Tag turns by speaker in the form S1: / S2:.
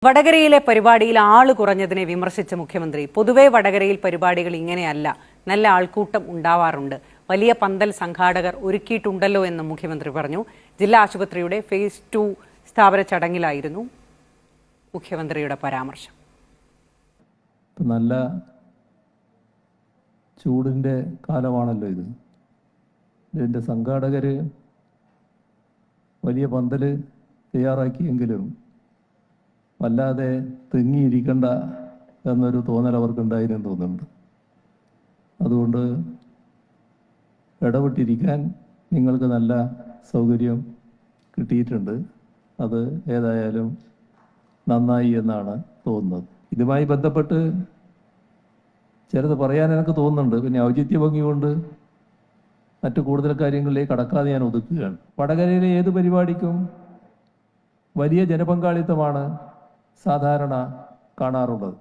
S1: വടകരയിലെ പരിപാടിയിൽ ആള് കുറഞ്ഞതിനെ വിമർശിച്ച മുഖ്യമന്ത്രി പൊതുവെ വടകരയിൽ പരിപാടികൾ ഇങ്ങനെയല്ല, നല്ല ആൾക്കൂട്ടം ഉണ്ടാവാറുണ്ട്, വലിയ പന്തൽ സംഘാടകർ ഒരുക്കിയിട്ടുണ്ടല്ലോ എന്ന് മുഖ്യമന്ത്രി പറഞ്ഞു. ജില്ലാ ആശുപത്രിയുടെ ഫേസ് 2 സ്ഥാപന ചടങ്ങിലായിരുന്നു മുഖ്യമന്ത്രിയുടെ പരാമർശം.
S2: നല്ല ചൂടിൻ്റെ കാലമാണല്ലോ ഇത്. ഇതിൻ്റെ സംഘാടകർ വലിയ പന്തൽ തയ്യാറാക്കിയെങ്കിലും വല്ലാതെ തിങ്ങിയിരിക്കണ്ട എന്നൊരു തോന്നൽ അവർക്കുണ്ടായിരുന്നു തോന്നുന്നുണ്ട്. അതുകൊണ്ട് ഇടപെട്ടിരിക്കാൻ നിങ്ങൾക്ക് നല്ല സൗകര്യം കിട്ടിയിട്ടുണ്ട്. അത് ഏതായാലും നന്നായി എന്നാണ് തോന്നുന്നത്. ഇതുമായി ബന്ധപ്പെട്ട് ചിലത് പറയാൻ എനിക്ക് തോന്നുന്നുണ്ട്. പിന്നെ ഔചിത്യ ഭംഗി കൊണ്ട് മറ്റു കൂടുതൽ കാര്യങ്ങളിലേക്ക് കടക്കാതെ ഞാൻ ഒതുക്കുകയാണ്. വടകരയിലെ ഏത് പരിപാടിക്കും വലിയ ജനപങ്കാളിത്തമാണ് സാധാരണ കാണാറുള്ളത്.